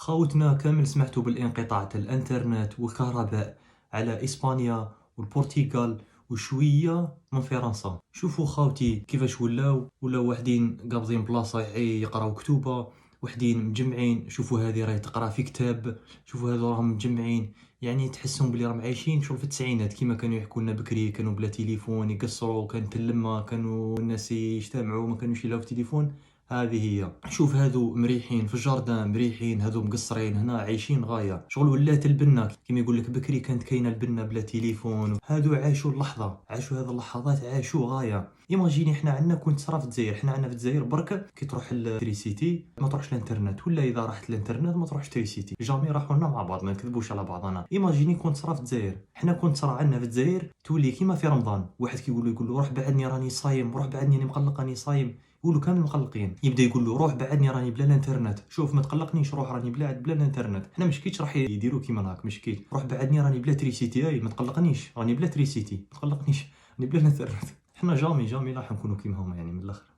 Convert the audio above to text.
خاوتنا كامل سمعتوا بالانقطاع تاع الانترنت والكهرباء على اسبانيا والبرتغال وشويه من فرنسا. شوفوا خاوتي كيفاش ولاو وحدين قابضين بلاصه يقراو كتوبه، وحدين مجمعين. شوفوا هذه راهي تقرا في كتاب، شوفوا هذو راهم مجمعين. يعني تحسهم بلي راهم عايشين شغل في التسعينات كيما كانوا يحكوا لنا بكري، كانوا بلا تليفون يقصروا، كانت اللمه، كانوا الناس يجتمعوا، ما كانوش يلاو في تليفون. هذه هي. شوف هذو مريحين في الجاردان، مريحين، هذو مقصرين هنا عايشين غايه. شغل ولات البنه كيما يقول لك بكري كانت كاينه البنه بلا تليفون. هذو عاشوا اللحظه، عاشوا هذه اللحظات، عاشوا غايه. ايماجيني احنا عندنا كنت صرا في الجزائر، احنا عندنا في الجزائر برك كي تروح التريسيتي ما تروحش الانترنت، ولا اذا رحت الانترنت ما تروحش تريسيتي. جامي راحوا لنا مع بعض، ما نكذبوش على بعضنا. ايماجيني كنت صرا في الجزائر، احنا كنت صرا عندنا في الجزائر تولي كيما في رمضان، واحد يقول له روح بعدني راني صايم، روح بعدني راني مقلق راني صايم، يقولوا كامل مقلقين. يبدا يقول له روح بعدني راني بلا الانترنت، شوف ما تقلقنيش، روح راني بلا الانترنت. حنا مشكيتش راح يديروا كيما هاك، مشكيت روح بعدني راني بلا تريسيتي، اي ما تقلقنيش راني بلا تريسيتي، ما تقلقنيش راني بلا الانترنت. حنا جامي راح نكونوا كيما هما يعني من الاخر.